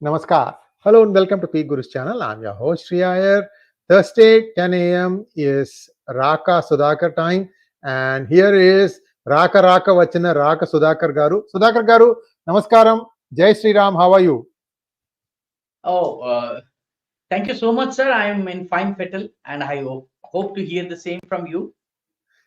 Namaskar. Hello and welcome to PGurus channel. I'm your host Sree Iyer. Thursday 10 a.m. is Raka Sudhakar time, and here is Raka Vachana Raka Sudhakar Garu. Sudhakar Garu, Namaskaram. Jai Sri Ram. How are you? Thank you so much, sir. I am in fine fettle, and I hope to hear the same from you.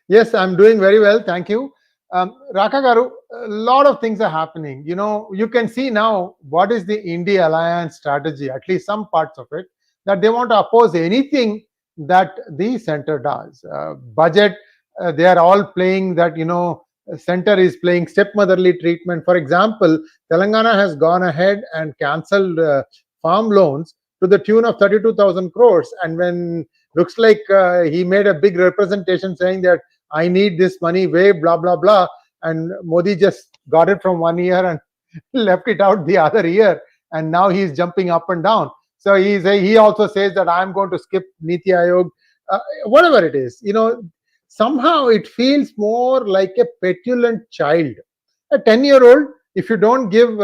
Yes, I'm doing very well. Thank you. Raka Garu, a lot of things are happening. You know, you can see now what is the India alliance strategy, at least some parts of it, that they want to oppose anything that the center does. Budget, they are all playing that, center is playing stepmotherly treatment. For example, Telangana has gone ahead and cancelled farm loans to the tune of 32,000 crores. And when looks like he made a big representation saying that I need this money, way, blah, blah, blah. And Modi just got it from 1 year and left it out the other year. And now he's jumping up and down. So he also says that I'm going to skip Niti Aayog, whatever it is. Somehow it feels more like a petulant child. A 10-year-old, if you don't give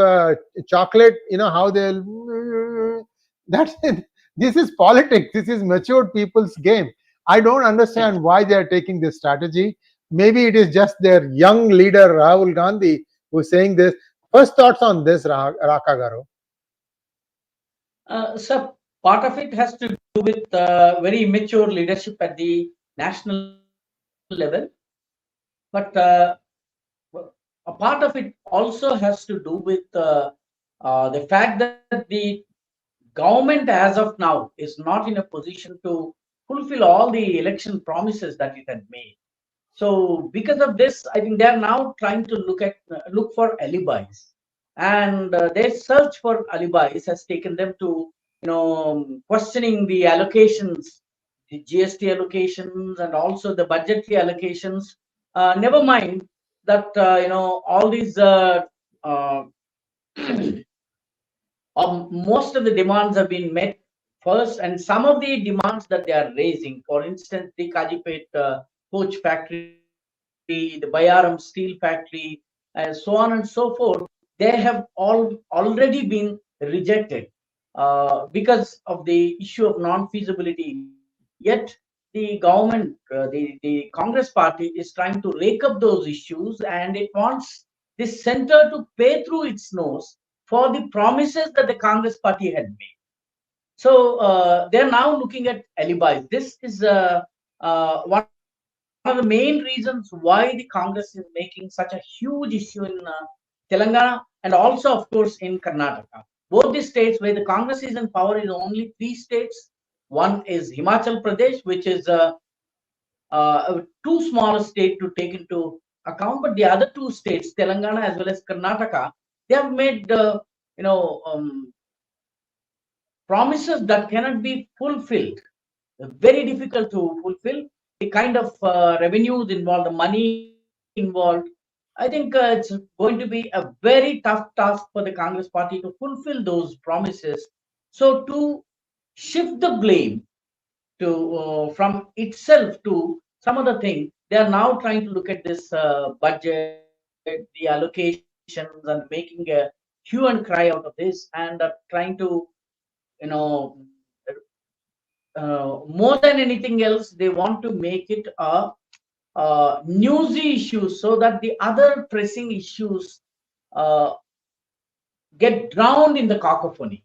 chocolate, how they'll... That's it. This is politics. This is matured people's game. I don't understand why they are taking this strategy. Maybe it is just their young leader, Rahul Gandhi, who's saying this. First thoughts on this, Raka Garu? So part of it has to do with very immature leadership at the national level. But a part of it also has to do with the fact that the government as of now is not in a position to fulfill all the election promises that it had made. So because of this, I think they are now trying to look for alibis, and their search for alibis has taken them to questioning the allocations, the GST allocations, and also the budgetary allocations. Never mind that all these most of the demands have been met first, and some of the demands that they are raising, for instance, the 𝗤𝙧𝙤𝘀𝘁 coach factory, the 𝗣𝗚𝘂𝘆 steel factory, and so on and so forth, they have already been rejected because of the issue of non-feasibility. Yet the government, the Congress party, is trying to rake up those issues, and it wants the center to pay through its nose for the promises that the Congress party had made. So they're now looking at alibis. This is one of the main reasons why the Congress is making such a huge issue in Telangana, and also, of course, in Karnataka. Both the states where the Congress is in power is only 3 states. One is Himachal Pradesh, which is too small a state to take into account, but the other 2 states, Telangana as well as Karnataka, they have made promises that cannot be fulfilled. Very difficult to fulfill. The kind of revenues involved, the money involved, I think it's going to be a very tough task for the Congress party to fulfill those promises. So to shift the blame to from itself to some other thing, they are now trying to look at this budget, the allocations, and making a hue and cry out of this, and trying to more than anything else, they want to make it a newsy issue, so that the other pressing issues get drowned in the cacophony.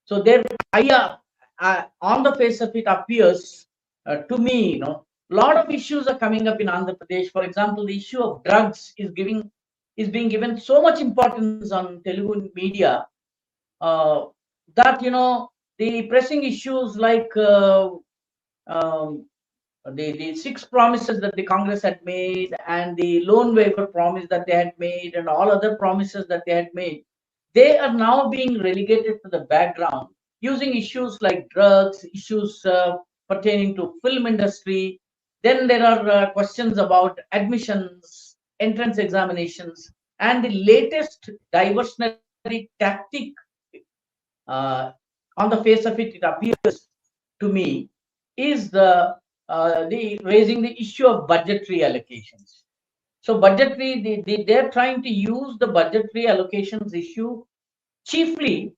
So their idea, on the face of it, appears to me, a lot of issues are coming up in Andhra Pradesh. For example, the issue of drugs is being given so much importance on Telugu media that the pressing issues like the 6 promises that the Congress had made, and the loan waiver promise that they had made, and all other promises that they had made, they are now being relegated to the background, using issues like drugs, issues pertaining to film industry. Then there are questions about admissions, entrance examinations, and the latest diversionary tactic. On the face of it, it appears to me, is the raising the issue of budgetary allocations. So budgetary, they're trying to use the budgetary allocations issue chiefly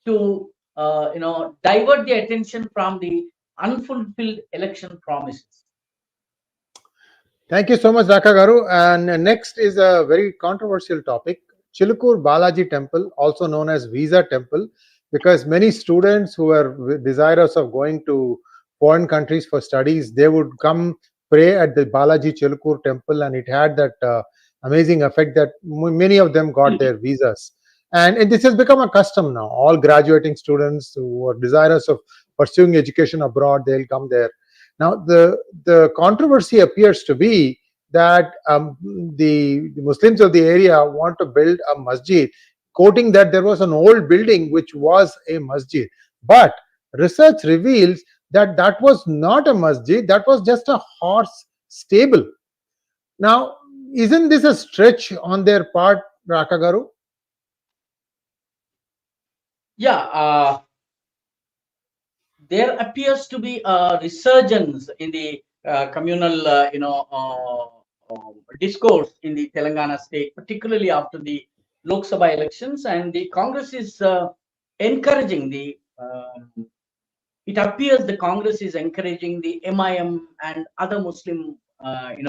to divert the attention from the unfulfilled election promises. Thank you so much, Raka Garu. And next is a very controversial topic, Chilkur Balaji Temple, also known as Visa Temple, because many students who are desirous of going to foreign countries for studies, they would come pray at the Balaji Chilkur Temple, and it had that amazing effect that many of them got their visas. And this has become a custom now. All graduating students who are desirous of pursuing education abroad, they'll come there. Now, the controversy appears to be that the Muslims of the area want to build a masjid, quoting that there was an old building which was a masjid. But research reveals that that was not a masjid, that was just a horse stable. Now, isn't this a stretch on their part, Raka Garu? Yeah, there appears to be a resurgence in the communal, discourse in the Telangana state, particularly after the Lok Sabha elections, and the Congress is encouraging the. It appears the Congress is encouraging the MIM and other Muslim,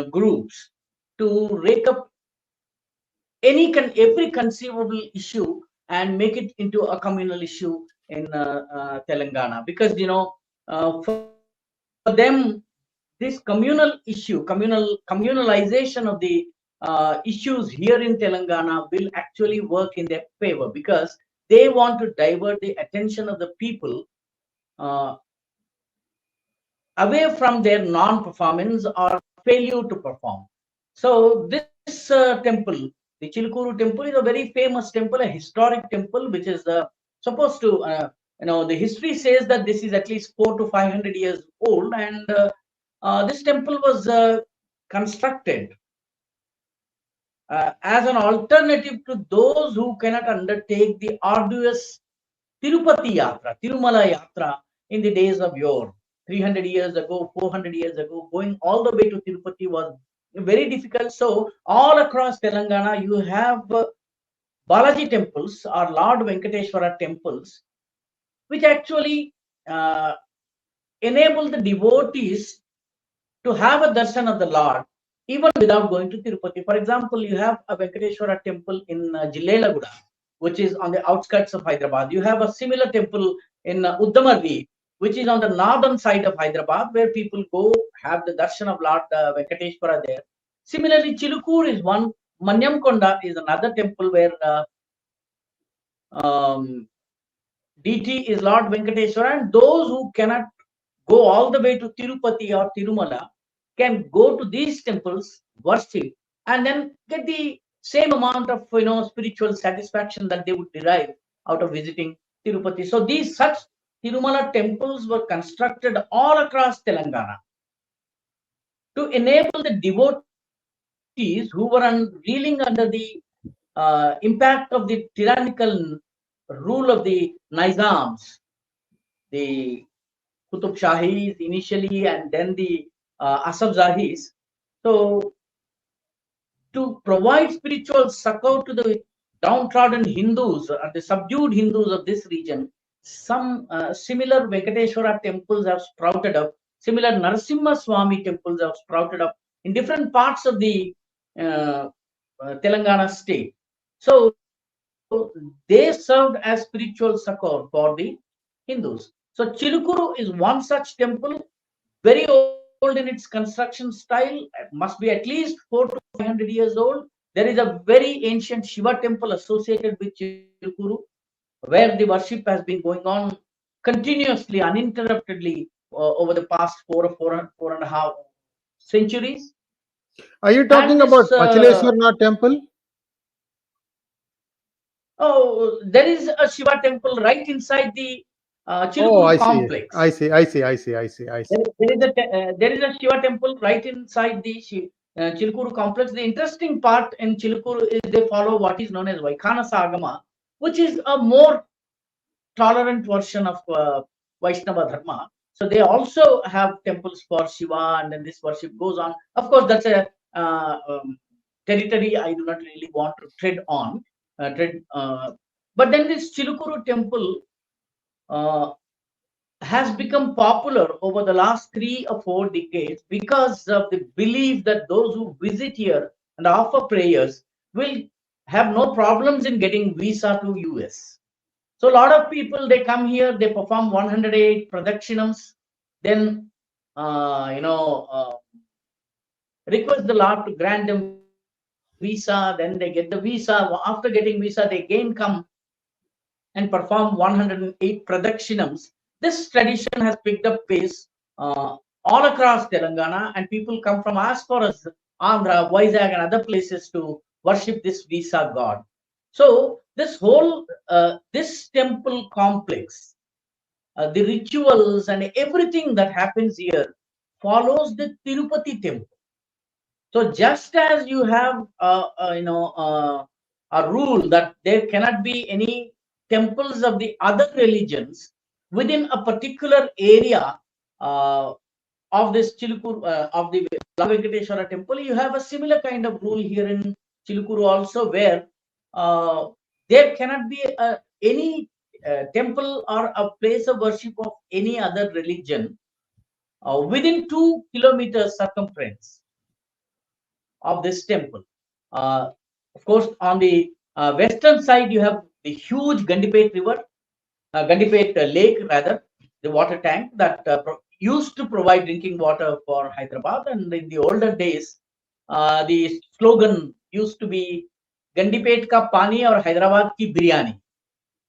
groups to rake up every conceivable issue and make it into a communal issue in Telangana, because for them this communal issue, communalization of the issues here in Telangana will actually work in their favor, because they want to divert the attention of the people away from their non-performance or failure to perform. So this temple, the Chilkuru temple, is a very famous temple, a historic temple, which is supposed to, the history says that this is at least 400 to 500 years old, and this temple was constructed as an alternative to those who cannot undertake the arduous Tirupati Yatra, Tirumala Yatra in the days of yore. 300 years ago, 400 years ago, going all the way to Tirupati was very difficult. So all across Telangana, you have Balaji temples or Lord Venkateshwara temples, which actually enable the devotees to have a darshan of the Lord even without going to Tirupati. For example, you have a Venkateshwara temple in Jillelaguda, which is on the outskirts of Hyderabad. You have a similar temple in Uddamarri, which is on the northern side of Hyderabad, where people go have the darshan of Lord Venkateshwara there. Similarly, Chilukur is one. Manyamkonda is another temple where DT is Lord Venkateshwara, and those who cannot go all the way to Tirupati or Tirumala can go to these temples, worship, and then get the same amount of spiritual satisfaction that they would derive out of visiting Tirupati. So these such Tirumala temples were constructed all across Telangana to enable the devotees who were reeling under the impact of the tyrannical rule of the Nizams, the Qutub Shahis initially, and then the Asafzahis. So to provide spiritual succor to the downtrodden Hindus or the subdued Hindus of this region, some similar Venkateshwara temples have sprouted up. Similar Narasimha Swami temples have sprouted up in different parts of the Telangana state. So they served as spiritual succor for the Hindus. So Chilukuru is one such temple, very old in its construction style. It must be at least 400 to 500 years old. There is a very ancient Shiva temple associated with Chilukuru, where the worship has been going on continuously, uninterruptedly over the past four and a half centuries. Are you talking about Machileshwarnath temple? Oh, there is a Shiva temple right inside the Chilukuru complex. I see. There is a Shiva temple right inside the Chilukuru complex. The interesting part in Chilukuru is they follow what is known as Vaikhanasa Agama, which is a more tolerant version of Vaishnava Dharma. So they also have temples for Shiva, and then this worship goes on. Of course, that's a territory I do not really want to tread on. But then this Chilukuru temple uh, has become popular over the last 3 or 4 decades because of the belief that those who visit here and offer prayers will have no problems in getting visa to US. So a lot of people, they come here, they perform 108 pradakshinams, then request the Lord to grant them visa. Then they get the visa. After getting visa, they again come and perform 108 pradakshinams. This tradition has picked up pace all across Telangana, and people come from as far as Andhra, Vizag, and other places to worship this visa god. So this whole this temple complex, the rituals and everything that happens here follows the Tirupati temple. So just as you have a rule that there cannot be any temples of the other religions within a particular area uh, of this Chilkur of the Venkateshwara temple, you have a similar kind of rule here in Chilukuru also, where uh, there cannot be any temple or a place of worship of any other religion within 2 kilometers circumference of this temple. Uh, of course, on the western side, you have the huge Gandipet River, Gandipet Lake, rather, the water tank that used to provide drinking water for Hyderabad. And in the older days, the slogan used to be Gandipet ka pani or Hyderabad ki biryani.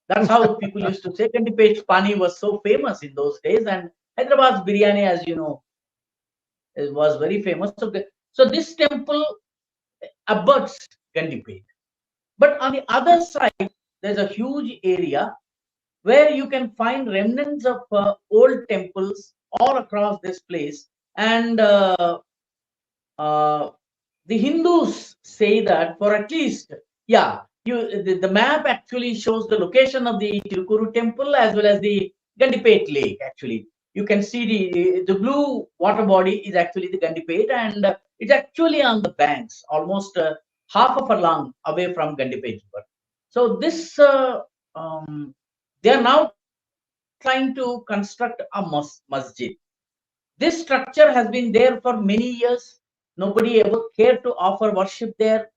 That's how people used to say. Gandipet's pani was so famous in those days, and Hyderabad's biryani, as you know, was very famous. So this temple abuts Gandipet. But on the other side, there's a huge area where you can find remnants of old temples all across this place. And uh, the Hindus say that for at least, yeah, the map actually shows the location of the Chilukuru temple as well as the Gandipet lake. Actually, you can see the blue water body is actually the Gandipet, and it's actually on the banks, almost half of a long away from Gandipet river. So this they are now trying to construct a masjid. This structure has been there for many years. Nobody ever cared to offer worship there.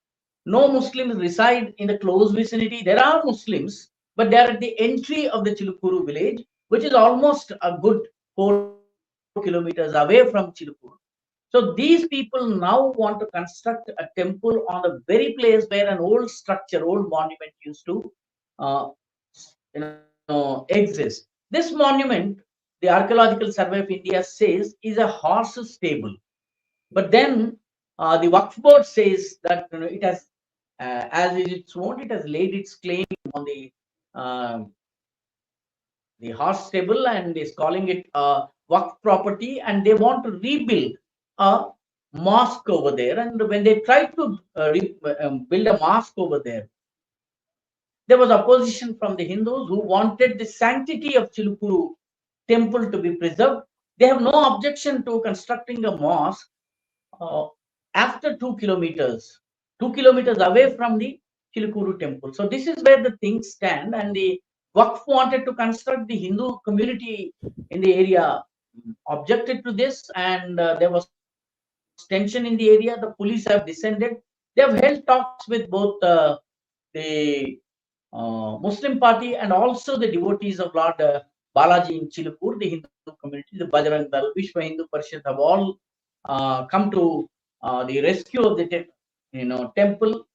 No Muslims reside in the close vicinity. There are Muslims, but they are at the entry of the Chilukuru village, which is almost a good 4 kilometers away from Chilukuru. So these people now want to construct a temple on the very place where an old structure, old monument used to uh, exist. This monument, the Archaeological Survey of India says, is a horse's stable. But then the Waqf board says that it has, as is its own, it has laid its claim on uh, the horse stable and is calling it a Waqf property, and they want to rebuild a mosque over there. And when they tried to build a mosque over there, there was opposition from the Hindus who wanted the sanctity of Chilukuru temple to be preserved. They have no objection to constructing a mosque uh, after 2 kilometers, 2 kilometers away from the Chilukuru temple. So this is where the things stand, and the Waqf wanted to construct. The Hindu community in the area objected to this, and there was tension in the area. The police have descended. They have held talks with both the Muslim party and also the devotees of Lord Balaji in Chilkur, the Hindu community, the Bajrang Dal, Vishwa Hindu Parishad have all come to the rescue of the temple.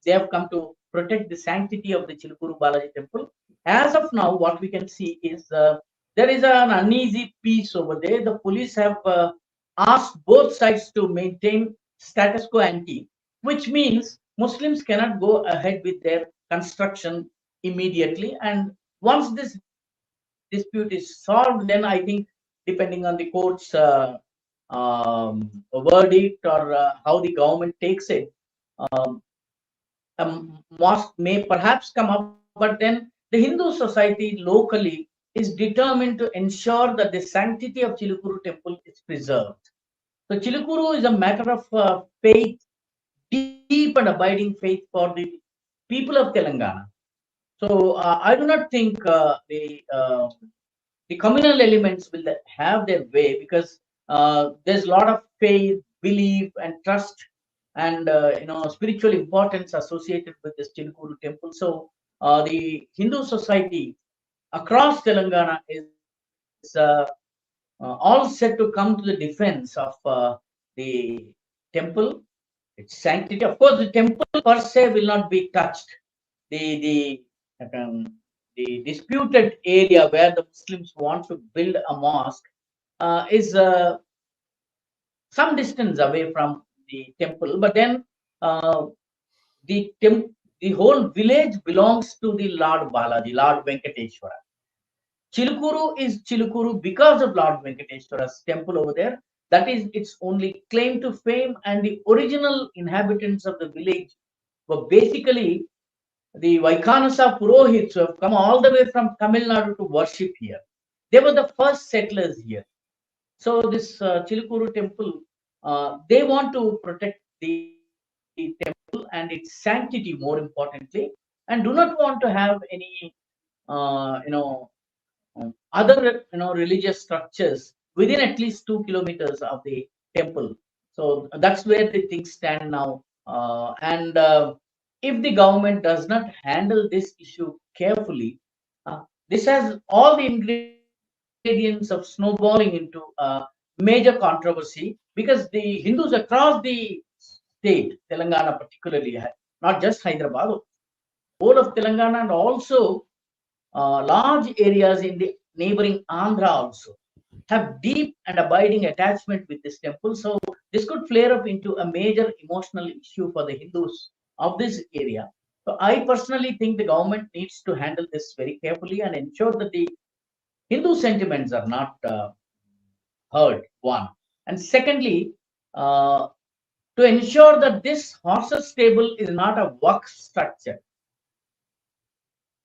They have come to protect the sanctity of the Chilukuru Balaji temple. As of now, what we can see is there is an uneasy peace over there. The police have asked both sides to maintain status quo ante, which means Muslims cannot go ahead with their construction immediately. And once this dispute is solved, then I think, depending on the court's verdict or how the government takes it, um, a mosque may perhaps come up. But then the Hindu society locally is determined to ensure that the sanctity of Chilukuru temple is preserved. So Chilukuru is a matter of faith, deep and abiding faith for the people of Telangana. So I do not think the communal elements will have their way, because there's a lot of faith, belief, and trust, and spiritual importance associated with this Chilukuru temple. So the Hindu society across Telangana is all set to come to the defense of the temple, its sanctity. Of course, the temple per se will not be touched. The the disputed area where the Muslims want to build a mosque is some distance away from the temple, but then the the whole village belongs to the Lord Balaji, Lord Venkateshwara. Chilukuru is Chilukuru because of Lord Venkateshwara's temple over there. That is its only claim to fame, and the original inhabitants of the village were basically the Vaikhanasa Purohits, who have come all the way from Tamil Nadu to worship here. They were the first settlers here. So this Chilukuru temple, they want to protect the temple and its sanctity, more importantly, and do not want to have any other religious structures within at least 2 kilometers of the temple. So that's where the things stand now. And if the government does not handle this issue carefully, this has all the ingredients of snowballing into a major controversy, because the Hindus across the state, Telangana particularly, not just Hyderabad, whole of Telangana, and also large areas in the neighboring Andhra also have deep and abiding attachment with this temple. So this could flare up into a major emotional issue for the Hindus of this area. So I personally think the government needs to handle this very carefully and ensure that the Hindu sentiments are not hurt, one. And secondly, to ensure that this horses stable is not a work structure,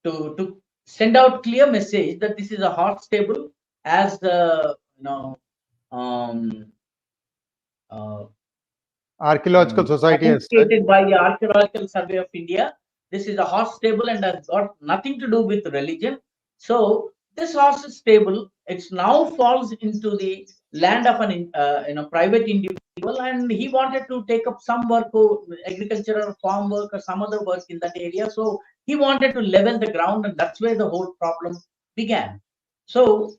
to send out clear message that this is a horse stable, as the um, Archaeological Society has said. authenticated by the Archaeological Survey of India. This is a horse stable and has got nothing to do with religion. So this horse stable, it now falls into the land of an private individual, and he wanted to take up some work, or agriculture or farm work or some other work in that area. So he wanted to level the ground, and that's where the whole problem began. So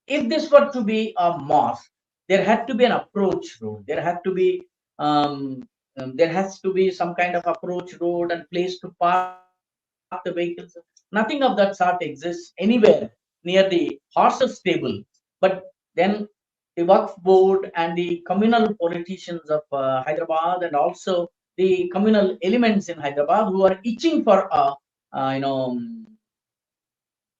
if this were to be a mosque, there had to be an approach road. There had to be there has to be some kind of approach road and place to park the vehicles. Nothing of that sort exists anywhere near the horses stable. But then the Waqf board and the communal politicians of Hyderabad, and also the communal elements in Hyderabad, who are itching for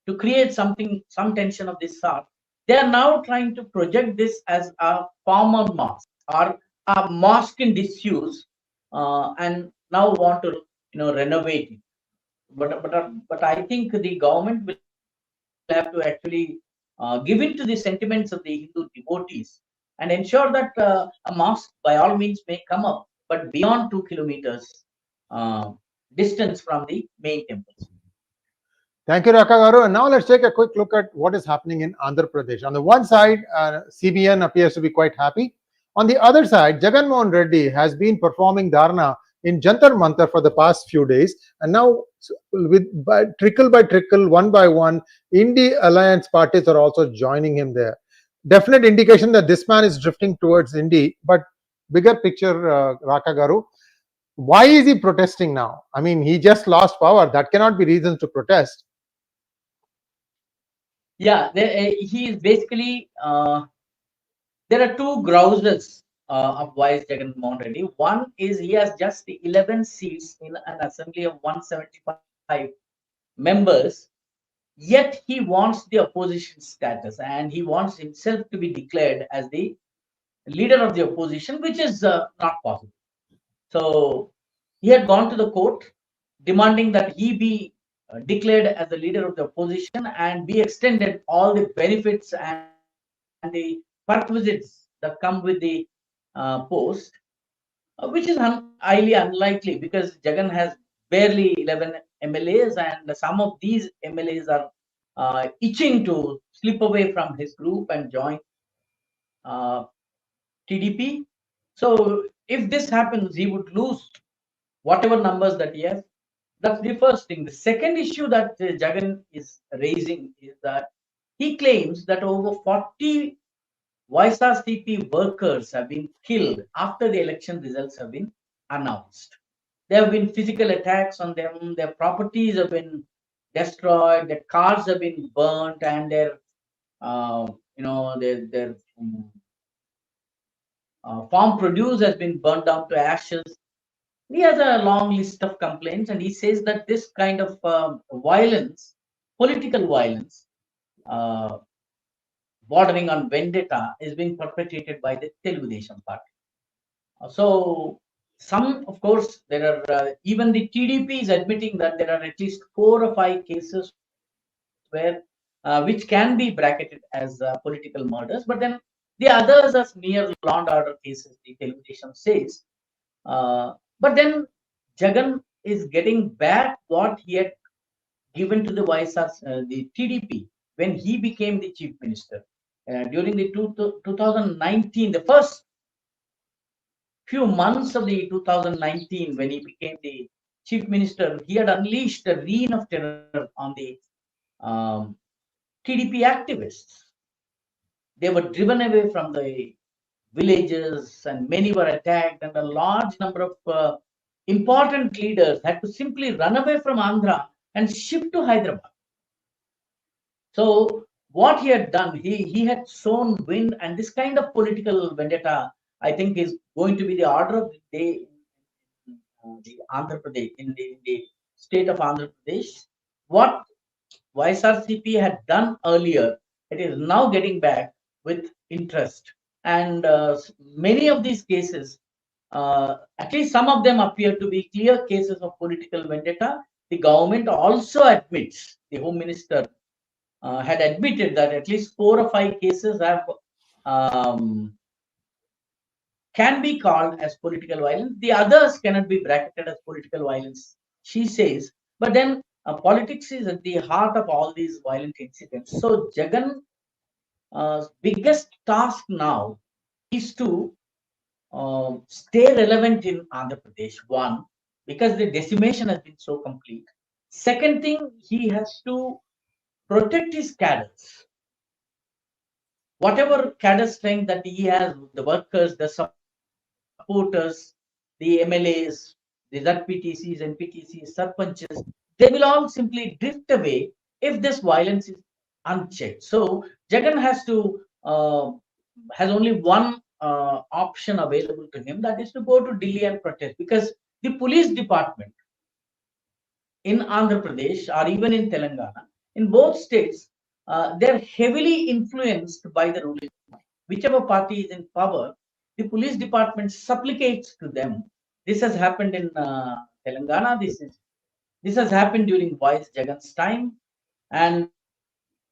to create something, some tension of this sort, they are now trying to project this as a former mosque or a mosque in disuse, and now want to renovate it. But I think the government will have to actually give in to the sentiments of the Hindu devotees and ensure that a mosque by all means may come up, but beyond 2 kilometers distance from the main temples. Thank you, Raka Garu. And now let's take a quick look at what is happening in Andhra Pradesh. On the one side, CBN appears to be quite happy. On the other side, Jagan Mohan Reddy has been performing Dharna in Jantar Mantar for the past few days, and now by trickle, one by one, Indi alliance parties are also joining him there. Definite indication that this man is drifting towards Indi. But bigger picture, Raka Garu, why is he protesting now? I mean, he just lost power. That cannot be reasons to protest. Yeah, he is basically there are two grouses of YS Jagan Mohan Reddy. One is he has just 11 seats in an assembly of 175 members, yet he wants the opposition status, and he wants himself to be declared as the leader of the opposition, which is not possible. So he had gone to the court demanding that he be declared as the leader of the opposition and be extended all the benefits and the perquisites that come with the post, which is highly unlikely, because Jagan has barely 11 MLAs, and some of these MLAs are itching to slip away from his group and join TDP. So if this happens, he would lose whatever numbers that he has. That's the first thing. The second issue that Jagan is raising is that he claims that over 40 YSRCP workers have been killed after the election results have been announced. There have been physical attacks on them, their properties have been destroyed, their cars have been burnt, and their farm produce has been burnt down to ashes. He has a long list of complaints, and he says that this kind of violence, political violence, bordering on vendetta, is being perpetrated by the Telangana party. So, of course, there are even the TDP is admitting that there are at least 4 or 5 cases where which can be bracketed as political murders, but then the others are mere law and order cases, the Telangana says. But then Jagan is getting back what he had given to the the TDP when he became the chief minister. During the 2019, the first few months of the 2019, when he became the chief minister, he had unleashed a reign of terror on the TDP activists. They were driven away from the villages, and many were attacked, and a large number of important leaders had to simply run away from Andhra and shift to Hyderabad. So what he had done, he had sown wind, and this kind of political vendetta, I think, is going to be the order of the day in the Andhra Pradesh, in the state of Andhra Pradesh. What YSRCP had done earlier, it is now getting back with interest. And many of these cases, at least some of them, appear to be clear cases of political vendetta. The government also admits, the Home Minister had admitted that at least 4 or 5 cases have can be called as political violence. The others cannot be bracketed as political violence, she says. But then politics is at the heart of all these violent incidents. So Jagan's biggest task now is to stay relevant in Andhra Pradesh. One, because the decimation has been so complete. Second thing, he has to protect his cadres. Whatever cadre strength that he has, the workers, the supporters, the MLAs, the ZPTCs, NPTCs, Sarpanches, they will all simply drift away if this violence is unchecked. So Jagan has only one option available to him, that is to go to Delhi and protest, because the police department in Andhra Pradesh or even in Telangana, in both states, they're heavily influenced by the ruling party. Whichever party is in power, the police department supplicates to them. This has happened in Telangana. This has happened during YS Jagan's time, and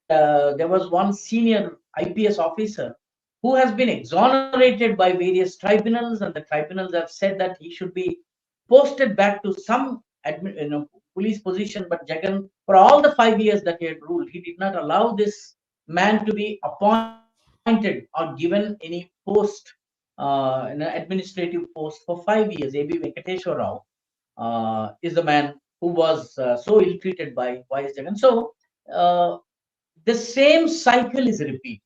there was one senior IPS officer who has been exonerated by various tribunals, and the tribunals have said that he should be posted back to some police position. But Jagan, for all the 5 years that he had ruled, he did not allow this man to be appointed or given any post, an administrative post for 5 years. A.B. Venkateshwar is the man who was so ill-treated by YS Jagan. So the same cycle is repeated.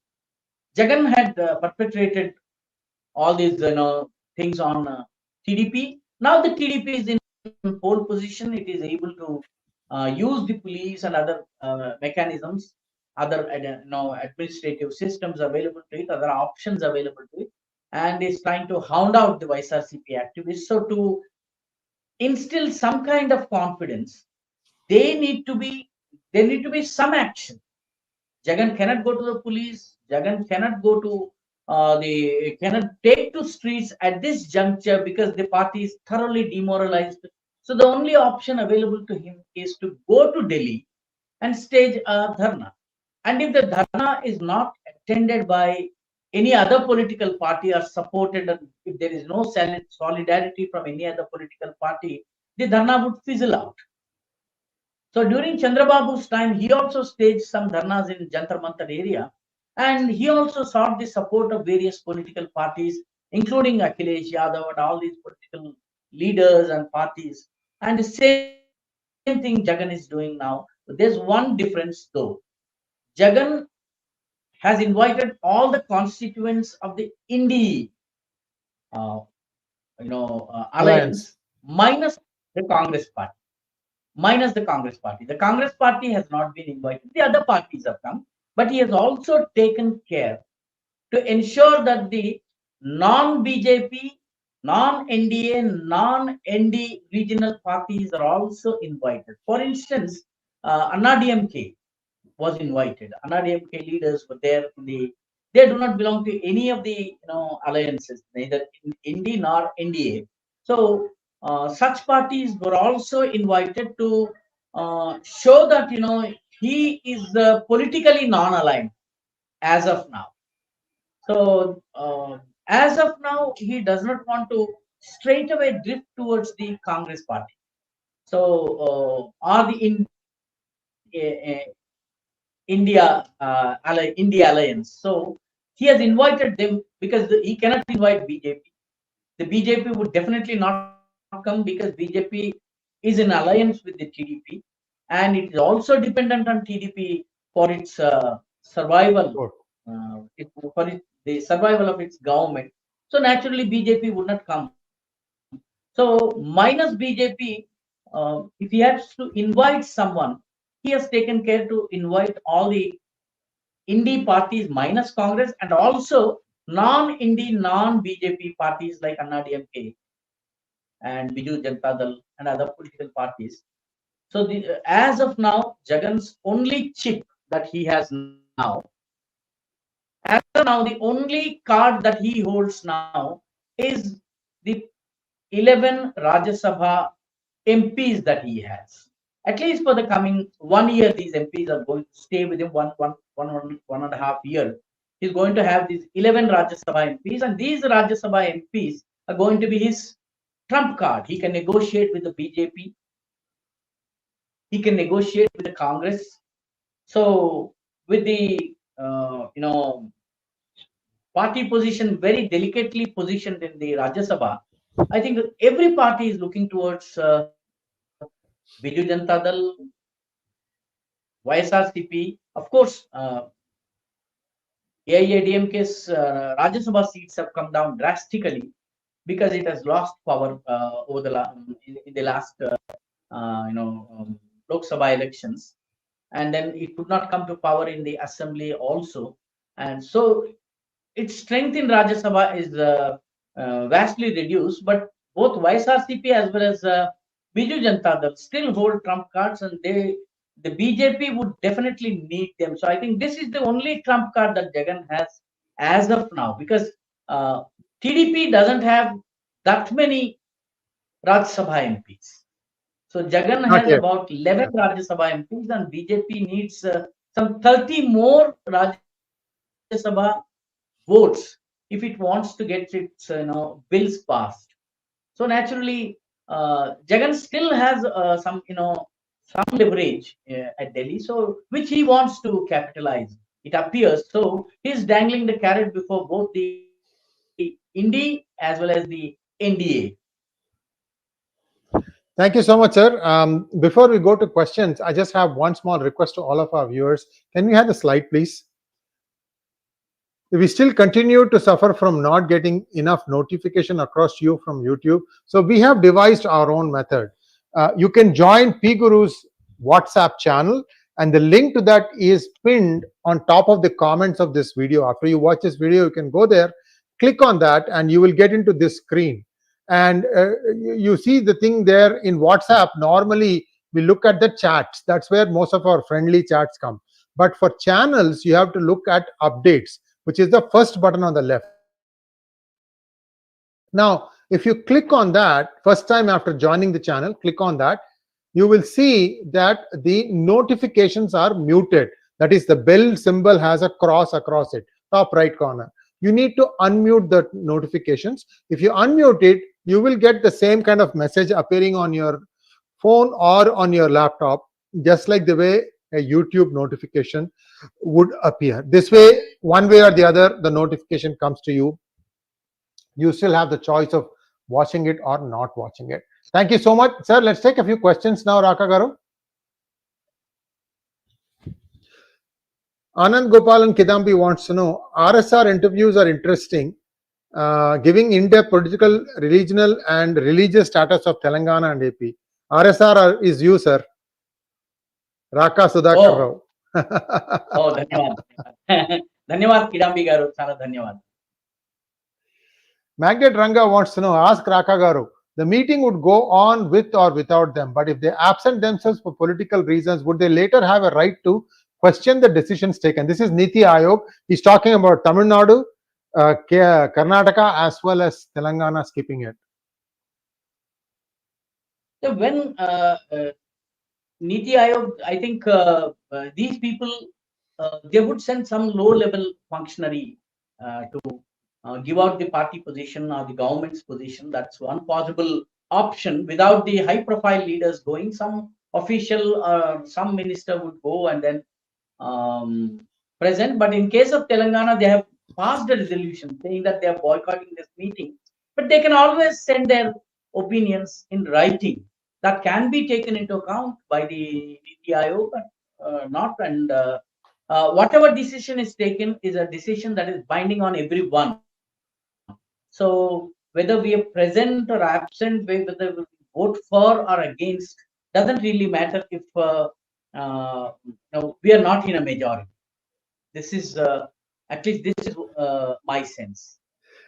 Jagan had perpetrated all these things on TDP. Now the TDP is in pole position. It is able to use the police and other mechanisms, other administrative systems available to it, other options available to it, and is trying to hound out the YSRCP activists. So to instill some kind of confidence, there need to be some action. Jagan cannot go to the police. Jagan cannot go to cannot take to streets at this juncture, because the party is thoroughly demoralized. So the only option available to him is to go to Delhi and stage a dharna. And if the dharna is not attended by any other political party or supported, and if there is no solidarity from any other political party, the dharna would fizzle out. So during Chandrababu's time, he also staged some dharnas in Jantar Mantar area, and he also sought the support of various political parties, including Akhilesh Yadav and all these political leaders and parties. And the same thing Jagan is doing now. There's one difference though. Jagan has invited all the constituents of the Indi uh, alliance Alliance. minus the Congress party. Minus the Congress party. The Congress party has not been invited. The other parties have come, but he has also taken care to ensure that the non-BJP, non-NDA, non-ND regional parties are also invited. For instance, Anna DMK was invited. Anna DMK leaders were there. They do not belong to any of the alliances, neither in ND nor NDA. So such parties were also invited to show that he is politically non-aligned as of now. So as of now, he does not want to straight away drift towards the Congress party. So or the India alliance. So he has invited them because he cannot invite BJP. The BJP would definitely not come because BJP is in alliance with the TDP, and it is also dependent on TDP for its survival, the survival of its government. So naturally, BJP would not come. So minus BJP, if he has to invite someone, he has taken care to invite all the Indie parties minus Congress and also non-Indie, non-BJP parties like Anna DMK and Biju Janata Dal and other political parties. So as of now, Jagan's only chip that he has now, as of now, the only card that he holds now is the 11 Rajya Sabha MPs that he has. At least for the coming 1 year, these MPs are going to stay with him one and a half year. He's going to have these 11 Rajya Sabha MPs, and these Rajya Sabha MPs are going to be his trump card. He can negotiate with the BJP. He can negotiate with the Congress. So with the party position very delicately positioned in the Rajya Sabha, I think every party is looking towards Biju Janata Dal, YSRCP. Of course, AIADMK's Rajya Sabha seats have come down drastically because it has lost power over in the last Lok Sabha elections, and then it could not come to power in the assembly also, and so its strength in Rajya Sabha is vastly reduced. But both YSRCP as well as Biju Janata Dal still hold trump cards, and the BJP would definitely need them. So I think this is the only trump card that Jagan has as of now, because TDP doesn't have that many Rajya Sabha MPs. So Jagan has about 11 Rajya Sabha MPs, and BJP needs some 30 more Rajya Sabha votes if it wants to get its bills passed. So naturally, Jagan still has some leverage at Delhi, so which he wants to capitalize. It appears so he's dangling the carrot before both the Indi as well as the NDA. Thank you so much, sir. Before we go to questions, I just have one small request to all of our viewers. Can we have the slide, please? We still continue to suffer from not getting enough notification across to you from YouTube. So we have devised our own method. You can join PGurus WhatsApp channel, and the link to that is pinned on top of the comments of this video. After you watch this video, you can go there, click on that, and you will get into this screen. And you see the thing there in WhatsApp. Normally, we look at the chats. That's where most of our friendly chats come. But for channels, you have to look at updates, which is the first button on the left. Now, if you click on that, first time after joining the channel, click on that, you will see that the notifications are muted. That is, the bell symbol has a cross across it, top right corner. You need to unmute the notifications. If you unmute it, you will get the same kind of message appearing on your phone or on your laptop. just like the way a YouTube notification would appear. This way, one way or the other, the notification comes to you. You still have the choice of watching it or not watching it. Thank you so much, sir. Let's take a few questions now, Raka Garu. Anand Gopalan Kidambi wants to know, RSR interviews are interesting, giving in-depth political, regional and religious status of Telangana and AP. RSR is you, sir. Raka Sudhakar Rao. Oh, dhanyawad. Dhanyawad Kidambi garu, chala dhanyawad. Magnet Ranga wants to know, ask Raka Garu, the meeting would go on with or without them, but if they absent themselves for political reasons, would they later have a right to question the decisions taken? This is Niti Aayog. He's talking about Tamil Nadu, Karnataka as well as Telangana, skipping it. So when Niti Aayog, I think these people, they would send some low-level functionary to give out the party position or the government's position. That's one possible option. Without the high-profile leaders going, some official or some minister would go and then present. But in case of Telangana, they have passed a resolution saying that they are boycotting this meeting. But they can always send their opinions in writing. That can be taken into account by the Niti Aayog, not. And whatever decision is taken is a decision that is binding on everyone. So whether we are present or absent, whether we vote for or against, doesn't really matter if we are not in a majority. This is at least this is my sense.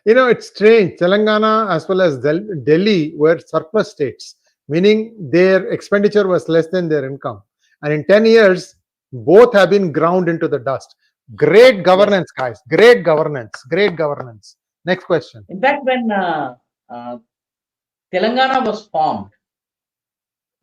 It's strange. Telangana as well as Delhi were surplus states, meaning their expenditure was less than their income. And in 10 years, both have been ground into the dust. Great governance, guys. Great governance. Great governance. Next question. In fact, when Telangana was formed,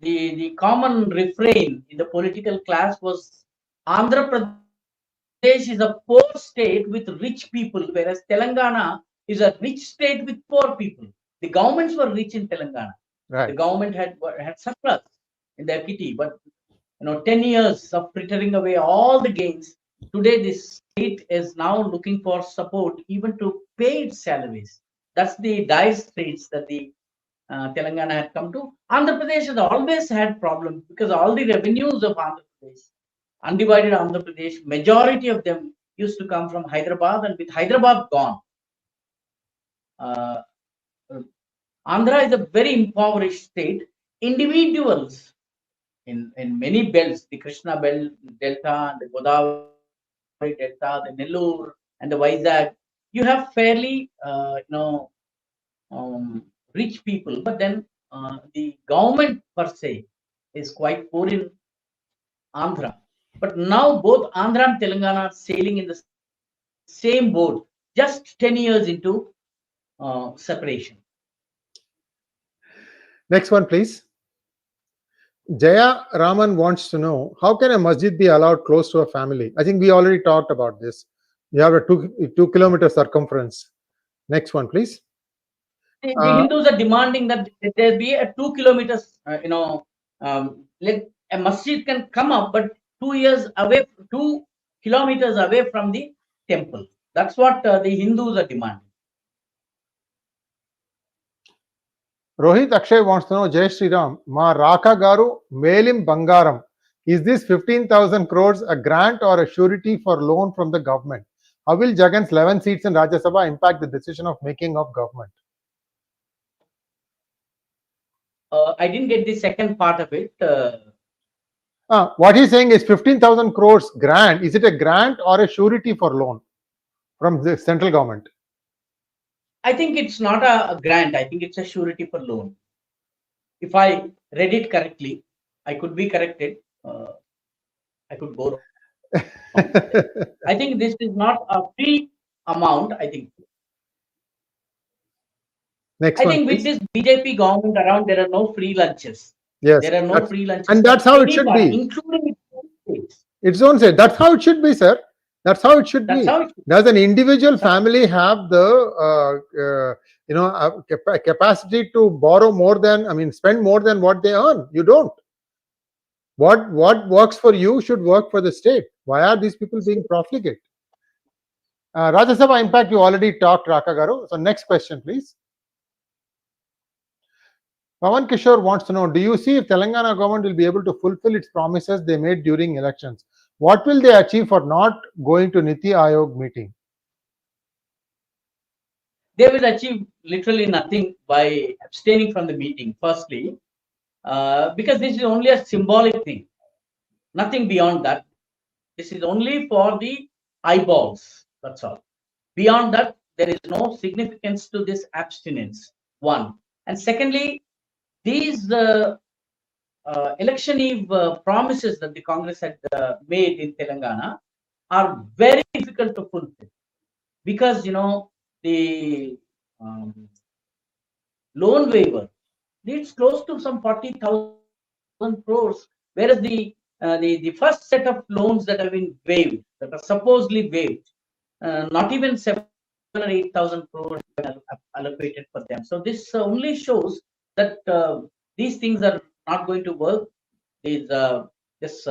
the common refrain in the political class was Andhra Pradesh is a poor state with rich people, whereas Telangana is a rich state with poor people. The governments were rich in Telangana. Right. The government had surplus in their kitty, but 10 years of frittering away all the gains. Today, this state is now looking for support even to pay its salaries. That's the dire straits that the Telangana had come to. Andhra Pradesh has always had problems because all the revenues of Andhra Pradesh, undivided Andhra Pradesh, majority of them used to come from Hyderabad, and with Hyderabad gone, Andhra is a very impoverished state. Individuals in many belts, the Krishna belt, Delta, the Godavari Delta, the Nellore, and the Vizag, you have fairly, rich people, but then the government per se is quite poor in Andhra. But now both Andhra and Telangana are sailing in the same boat, just 10 years into separation. Next one, please. Jaya Raman wants to know, how can a masjid be allowed close to a family? I think we already talked about this. You have a 2 kilometer circumference. Next one, please. The Hindus are demanding that there be a 2 kilometers, like a masjid can come up, but 2 kilometers away from the temple. That's what the Hindus are demanding. Rohit Akshay wants to know, Jai Shri Ram, Ma Raka Garu Melim Bangaram. Is this 15,000 crores a grant or a surety for loan from the government? How will Jagan's 11 seats in Rajya Sabha impact the decision of making of government? I didn't get the second part of it. What he's saying is 15,000 crores grant. Is it a grant or a surety for loan from the central government? I think it's not a grant. I think it's a surety for loan. If I read it correctly, I could be corrected. I could go wrong. I think this is not a free amount. I think. Next I one, think please. with this BJP government around, there are no free lunches. Yes, there are no free lunches, and that's how it should be, including its own state. That's how it should be, sir. That's how it should be. Does an individual family have the capacity to borrow more than, spend more than what they earn? You don't. What works for you should work for the state. Why are these people being profligate? Rajya Sabha impact you already talked, Raka Garu. So next question, please. Pawan Kishore wants to know, do you see if Telangana government will be able to fulfill its promises they made during elections? What will they achieve for not going to Niti Aayog meeting? They will achieve literally nothing by abstaining from the meeting, firstly, because this is only a symbolic thing, nothing beyond that. This is only for the eyeballs, that's all. Beyond that, there is no significance to this abstinence, one. And secondly, these election eve promises that the Congress had made in Telangana are very difficult to fulfill, because the loan waiver needs close to some 40,000 crores, whereas the first set of loans that have been waived, that are supposedly waived, not even 7 or 8,000 crores allocated for them. So this only shows that these things are not going to work. This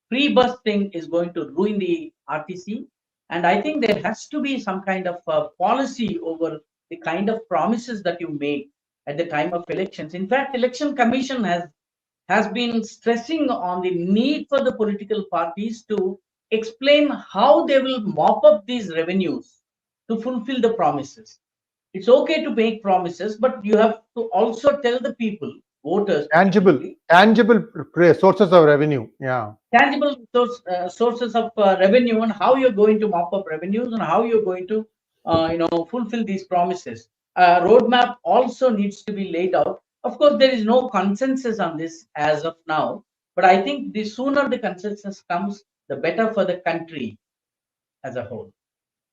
free bus thing is going to ruin the RTC, and I think there has to be some kind of policy over the kind of promises that you make at the time of elections. In fact, Election Commission has been stressing on the need for the political parties to explain how they will mop up these revenues to fulfill the promises. It's okay to make promises, but you have to also tell the people, voters, tangible sources of revenue. Yeah, tangible sources of revenue, and how you're going to mop up revenues, and how you're going to fulfill these promises. Roadmap also needs to be laid out. Of course, there is no consensus on this as of now, but I think the sooner the consensus comes, the better for the country as a whole.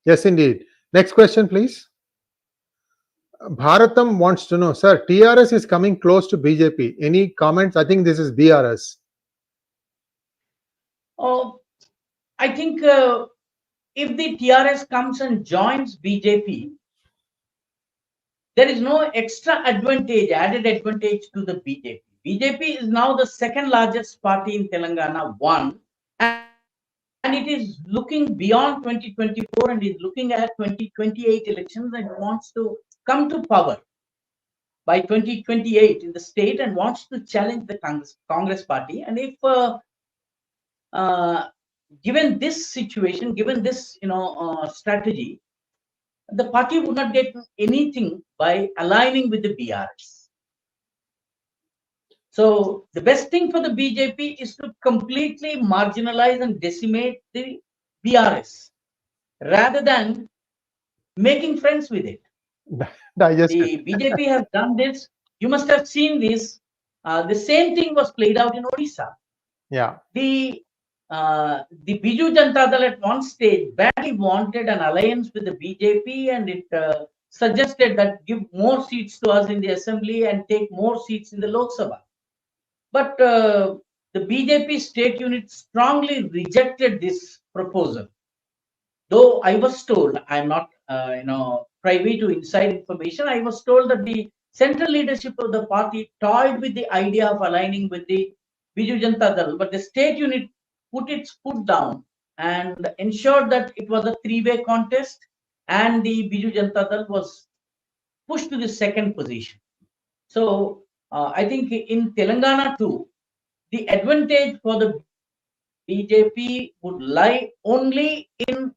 yes, indeed. Next question, please. Bharatam wants to know, sir, TRS is coming close to BJP. Any comments? I think this is BRS. I think if the TRS comes and joins BJP, there is no extra advantage, added advantage to the BJP. BJP is now the second largest party in Telangana, one, and it is looking beyond 2024 and is looking at 2028 elections, and wants to come to power by 2028 in the state and wants to challenge the Congress party. And if given this situation, given this strategy, the party would not get anything by aligning with the BRS. So the best thing for the BJP is to completely marginalize and decimate the BRS rather than making friends with it. The BJP has done this. You must have seen this. The same thing was played out in Odisha. Yeah. The Biju Janata Dal at one stage badly wanted an alliance with the BJP, and it suggested that give more seats to us in the assembly and take more seats in the Lok Sabha. But the BJP state unit strongly rejected this proposal. Though I was told, I'm not privy to inside information, I was told that the central leadership of the party toyed with the idea of aligning with the Biju Janata Dal, but the state unit put its foot down and ensured that it was a three-way contest, and the Biju Janata Dal was pushed to the second position. So I think in Telangana too, the advantage for the BJP would lie only in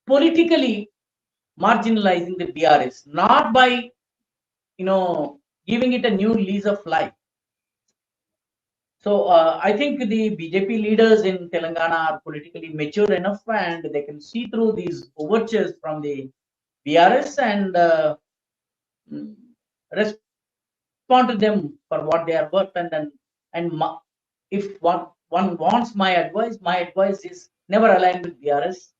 politically marginalizing the BRS, not by giving it a new lease of life. So I think the BJP leaders in Telangana are politically mature enough, and they can see through these overtures from the BRS and respond to them for what they are worth. If one wants my advice is never align with BRS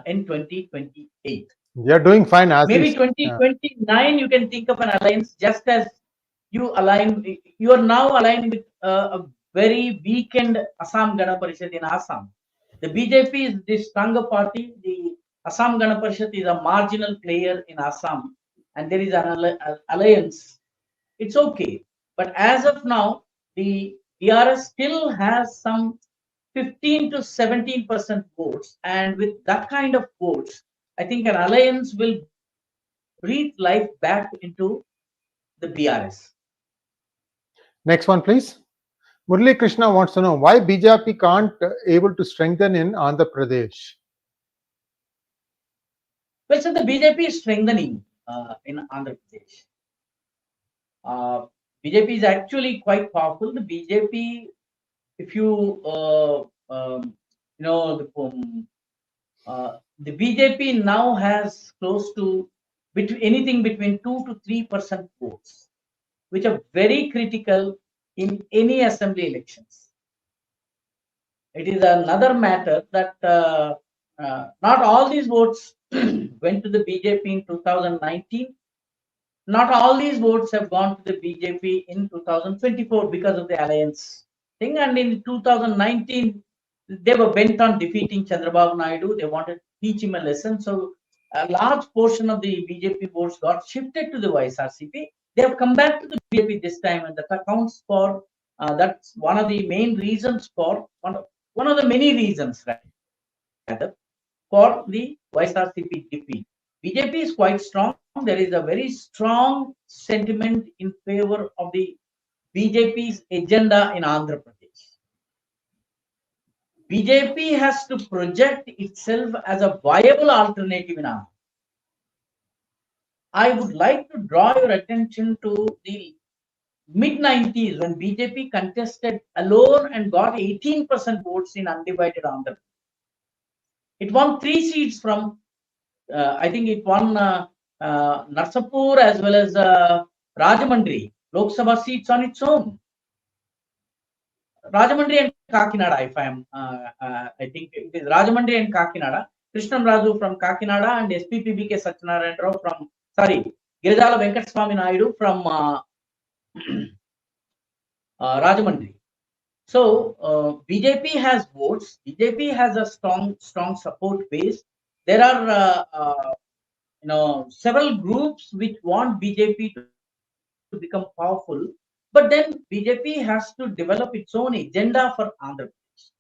in 2028. You're doing fine. Maybe 2029 you can think of an alliance, just as you are now aligned with a very weakened Assam Gana Parishad in Assam. The BJP is the stronger party. The Assam Gana Parishad is a marginal player in Assam, and there is an alliance. It's okay. But as of now, the BRS still has some 15 to 17% votes, and with that kind of votes, I think an alliance will breathe life back into the BRS. Next one, please. Murali Krishna wants to know why BJP can't able to strengthen in Andhra Pradesh. Well, so the BJP is strengthening in Andhra Pradesh. BJP is actually quite powerful. The BJP, if you the BJP now has close to anything between 2 to 3% votes, which are very critical in any assembly elections. It is another matter that not all these votes went to the BJP in 2019. Not all these votes have gone to the BJP in 2024 because of the alliance thing. And in 2019, they were bent on defeating Chandrababu Naidu. They wanted to teach him a lesson. So a large portion of the BJP votes got shifted to the YSRCP. They have come back to the BJP this time, and that accounts for that's one of the main reasons for one of the many reasons rather for the YSRCP defeat. BJP is quite strong. There is a very strong sentiment in favor of the BJP's agenda in Andhra Pradesh. BJP has to project itself as a viable alternative in Andhra. I would like to draw your attention to the mid-90s when BJP contested alone and got 18% votes in undivided Andhra. It won 3 seats from, I think it won Narsapur as well as Rajamandri, Lok Sabha seats on its own. Rajamandri and Kakinada, if I am, I think it is Rajamandri and Kakinada. Krishnan Raju from Kakinada and SPPBK Satyanarayana Rao from, Girijala Venkateswamy Naidu from Rajamandri. So BJP has votes. BJP has a strong support base. There are several groups which want BJP to become powerful, but then BJP has to develop its own agenda for Andhra Pradesh.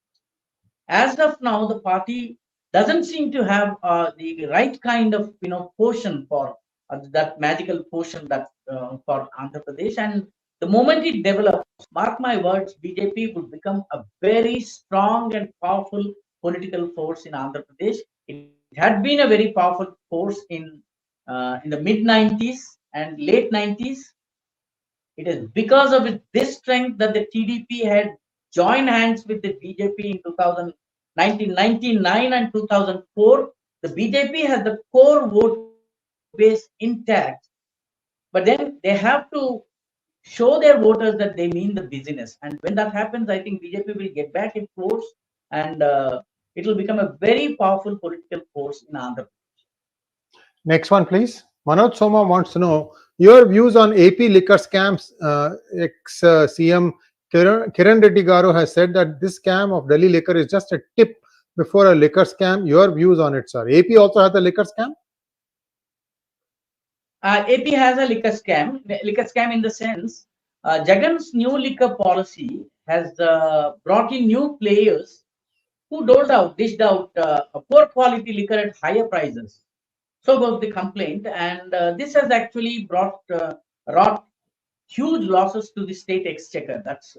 As of now, the party doesn't seem to have the right kind of portion for that magical portion that for Andhra Pradesh. And the moment it develops, mark my words, BJP would become a very strong and powerful political force in Andhra Pradesh. It had been a very powerful force in the mid-90s and late 90s. It is because of this strength that the TDP had joined hands with the BJP in 1999 and 2004. The BJP has the core vote base intact, but then they have to show their voters that they mean the business. And when that happens, I think BJP will get back its force and it will become a very powerful political force in Andhra Pradesh. Next one, please. Manoj Soma wants to know your views on AP liquor scams. Ex-CM Kiran Reddy Garu has said that this scam of Delhi liquor is just a tip before a liquor scam. Your views on it, sir? AP also has a liquor scam? AP has a liquor scam in the sense Jagan's new liquor policy has brought in new players who dished out poor quality liquor at higher prices. So was the complaint, and this has actually brought huge losses to the state exchequer. That's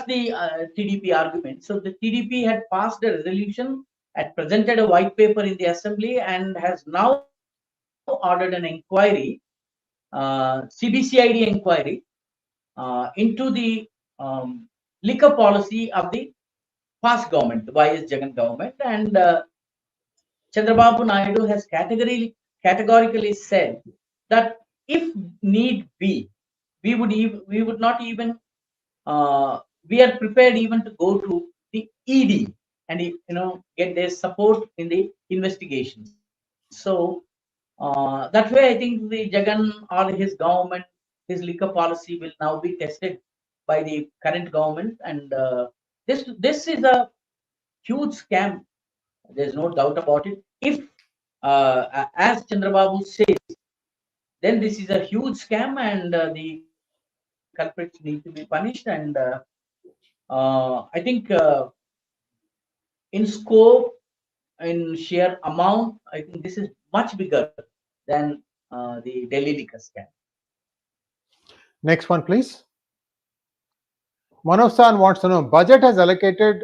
the TDP argument. So the TDP had passed a resolution, had presented a white paper in the assembly, and has now ordered an inquiry, CBCID inquiry, into the liquor policy of the past government, the YS Jagan government, and Chandrababu Naidu has categorically said that if need be, we would not even we are prepared even to go to the ED and get their support in the investigations. So that way, I think the Jagan or his government, his liquor policy will now be tested by the current government, and this is a huge scam. There's no doubt about it. If, as Chandrababu says, then this is a huge scam, and the culprits need to be punished, and I think in scope, in sheer amount, I think this is much bigger than the Delhi liquor scam. Next one, please. Manav-san wants to know, budget has allocated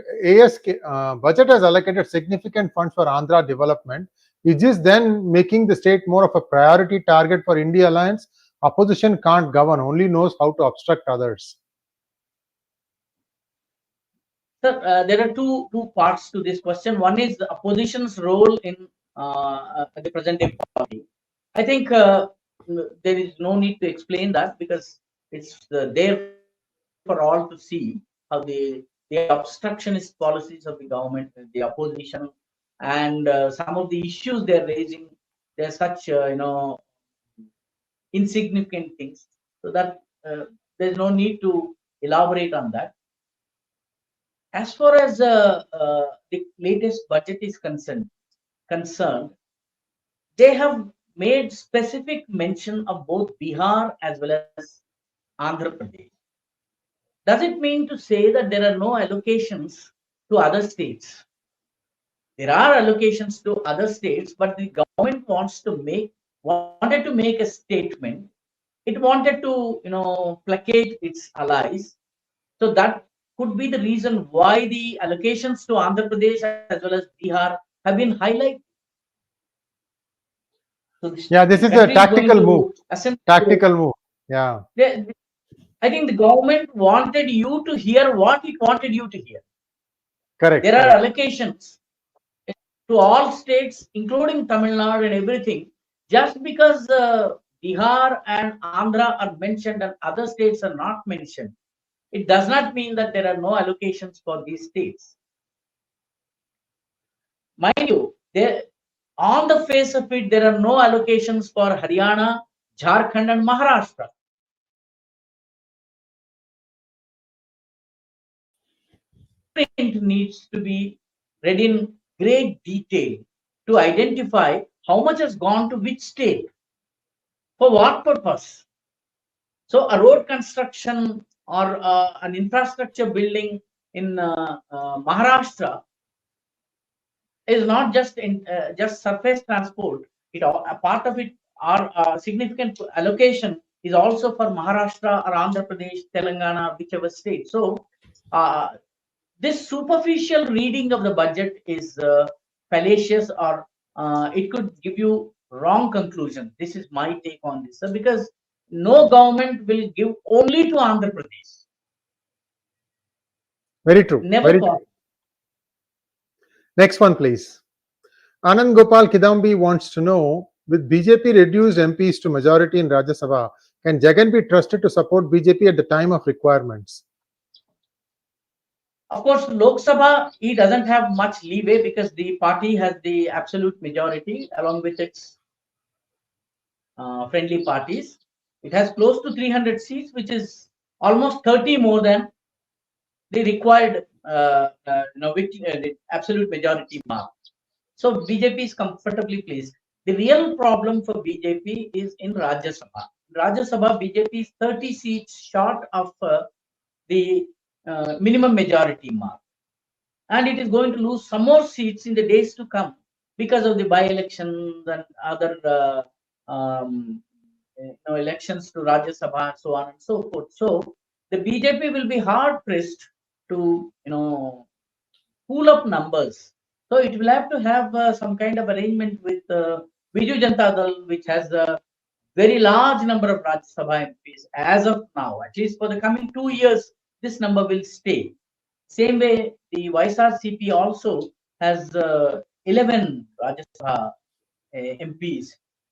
significant funds for Andhra development. Is this then making the state more of a priority target for India alliance? Opposition can't govern, only knows how to obstruct others. Sir, there are two parts to this question. One is the opposition's role in the present day party. I think there is no need to explain that, because it's there for all to see how the obstructionist policies of the government, the opposition, and some of the issues they're raising, they're such insignificant things, so that there's no need to elaborate on that. As far as the latest budget is concerned, they have made specific mention of both Bihar as well as Andhra Pradesh. Does it mean to say that there are no allocations to other states? There are allocations to other states, but the government wanted to make a statement. It wanted to, placate its allies. So that could be the reason why the allocations to Andhra Pradesh as well as Bihar have been highlighted. So yeah, this is a tactical move. Tactical move. Yeah. I think the government wanted you to hear what it wanted you to hear. Correct. There are allocations to all states, including Tamil Nadu and everything, just because Bihar and Andhra are mentioned and other states are not mentioned. It does not mean that there are no allocations for these states. Mind you, on the face of it, there are no allocations for Haryana, Jharkhand, and Maharashtra. It needs to be read in great detail to identify how much has gone to which state, for what purpose. So a road construction or an infrastructure building in Maharashtra is not just in just surface transport. A part of it, or significant allocation, is also for Maharashtra or Andhra Pradesh, Telangana, whichever state. So this superficial reading of the budget is fallacious, or it could give you wrong conclusion. This is my take on this, sir, because no government will give only to Andhra Pradesh. Very true. Never Very true. Next one, please. Anand Gopal Kidambi wants to know, with BJP reduced MPs to majority in Rajya Sabha, can Jagan be trusted to support BJP at the time of requirements? Of course, Lok Sabha, he doesn't have much leeway because the party has the absolute majority along with its friendly parties. It has close to 300 seats, which is almost 30 more than the required the absolute majority mark. So BJP is comfortably placed. The real problem for BJP is in Rajya Sabha. Rajya Sabha, BJP is 30 seats short of the minimum majority mark, and it is going to lose some more seats in the days to come because of the by-elections and other elections to Rajya Sabha, so on and so forth. So the BJP will be hard pressed to pull up numbers. So it will have to have some kind of arrangement with Biju Janata Dal, which has a very large number of Rajya Sabha MPs as of now. At least for the coming 2 years, this number will stay. Same way, the YSRCP also has 11 Rajya Sabha MPs,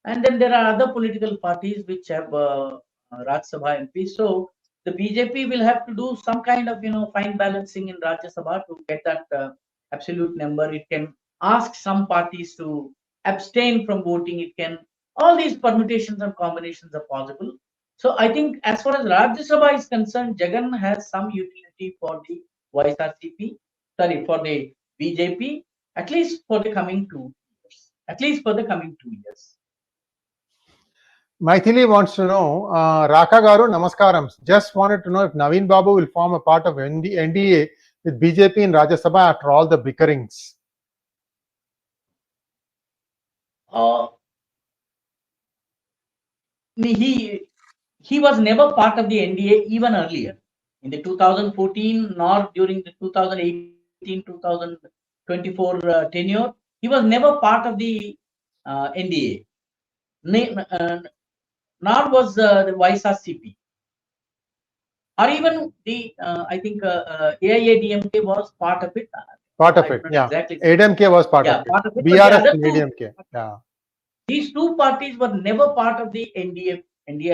and then there are other political parties which have Rajya Sabha MPs. So the BJP will have to do some kind of fine balancing in Rajya Sabha to get that absolute number. It can ask some parties to abstain from voting. It can, all these permutations and combinations are possible. So I think as far as Rajya Sabha is concerned, Jagan has some utility for the YSRCP, sorry, for the BJP, at least for the coming 2 years. At least for the coming 2 years. Maithili wants to know, Raka Garu, Namaskaram. Just wanted to know if Navin Babu will form a part of NDA with BJP in Rajya Sabha after all the bickerings. He was never part of the NDA even earlier. In the 2014 nor during the 2018-2024 tenure, he was never part of the NDA. Nor was the 𝗣𝗚𝘅 or even the I think AIADMK was part of it. Part of it, yeah. Exactly. ADMK was part of it. Part of it. BRS and ADMK, yeah. These two parties were never part of the NDA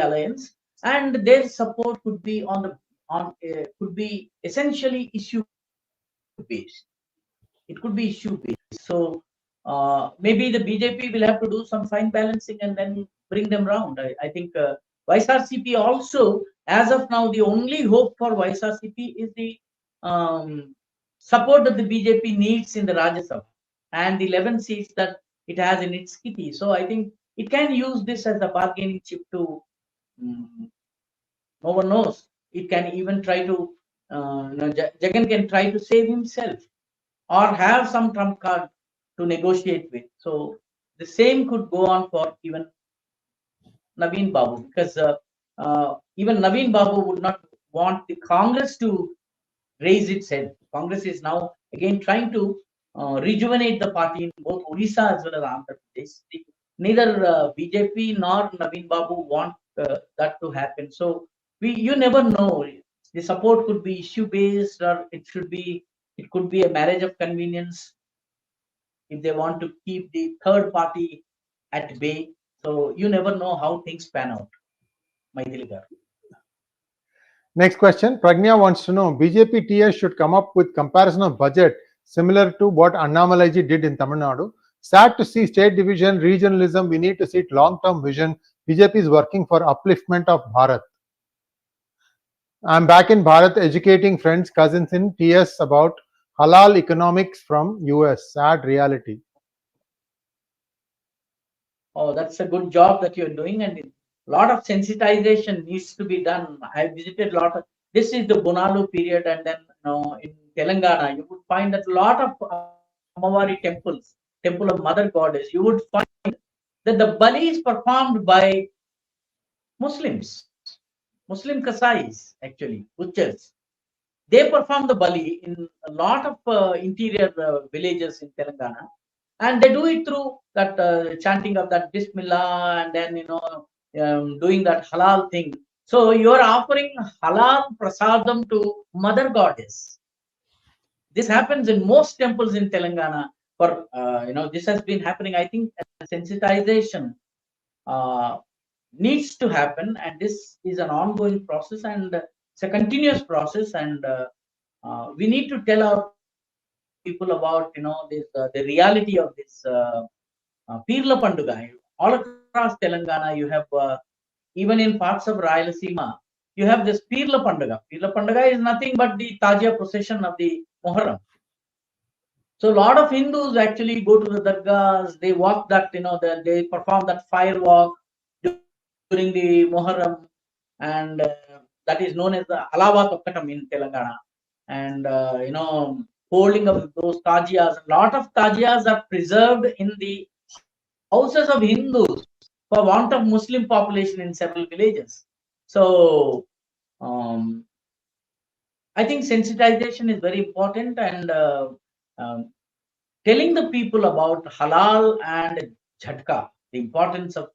alliance, and their support could be could be essentially issue based. It could be issue based. So maybe the BJP will have to do some fine balancing and then bring them round. I think 𝗣𝗚𝘅 also, as of now, the only hope for 𝗣𝗚𝘅 is the support that the BJP needs in the Rajya Sabha and the 11 seats that it has in its kitty. So I think it can use this as a bargaining chip to, no one knows. It can even try to, Jagan can try to save himself or have some trump card to negotiate with. So the same could go on for even Navin Babu, because even Navin Babu would not want the Congress to raise its head. Congress is now again trying to rejuvenate the party in both Odisha as well as Andhra Pradesh. Neither BJP nor Navin Babu want that to happen. So you never know. The support could be issue based, or it could be a marriage of convenience if they want to keep the third party at bay. So you never know how things pan out. Maithili garu. Next question. Pragnya wants to know, BJP TS should come up with comparison of budget similar to what Annamalaiji did in Tamil Nadu. Sad to see state division, regionalism. We need to see long-term vision. BJP is working for upliftment of Bharat. I'm back in Bharat educating friends, cousins in TS about halal economics from US. Sad reality. Oh, that's a good job that you're doing, and a lot of sensitization needs to be done. I visited a lot of, this is the Bonalu period, and then in Telangana, you would find that a lot of Amavari temples, temple of Mother Goddess, you would find that the bali is performed by Muslims, Muslim kasais, actually, butchers. They perform the bali in a lot of interior villages in Telangana. And they do it through that chanting of that Bismillah, and then doing that halal thing. So you are offering halal prasadam to Mother Goddess. This happens in most temples in Telangana. For this has been happening. I think sensitization needs to happen, and this is an ongoing process, and it's a continuous process. And we need to tell our people about this the reality of this Pirla Panduga. All across Telangana, you have even in parts of Rayalaseema, you have this Pirla Panduga. Pirla Panduga is nothing but the Tajia procession of the Muharram. So a lot of Hindus actually go to the dargahs. They walk that they perform that fire walk during the Muharram, and that is known as the Alawa Tokkatam in Telangana. And holding of those tajiyas. A lot of tajiyas are preserved in the houses of Hindus for want of Muslim population in several villages. So I think sensitization is very important, and telling the people about halal and jhatka, the importance of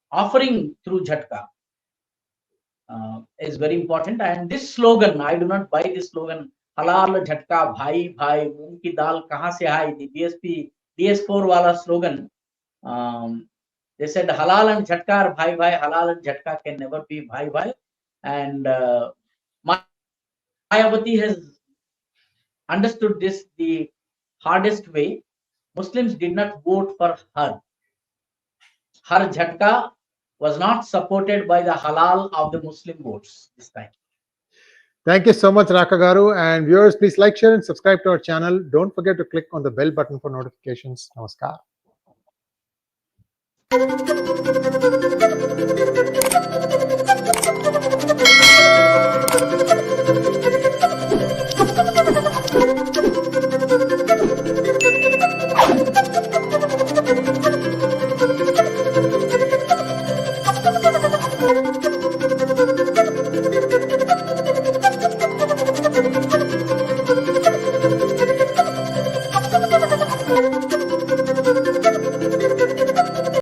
offering through jhatka is very important. And this slogan, I do not buy this slogan, halal jhatka bhai bhai moong ki dal kahan se aayi, the DS4 wala slogan. They said halal and jhatka are bhai bhai, halal and jhatka can never be bhai bhai. And Mayawati has understood this the hardest way. Muslims did not vote for her. Her jhatka was not supported by the halal of the Muslim votes this time. Thank you so much, Raka Garu. And viewers, please like, share, and subscribe to our channel. Don't forget to click on the bell button for notifications. Namaskar.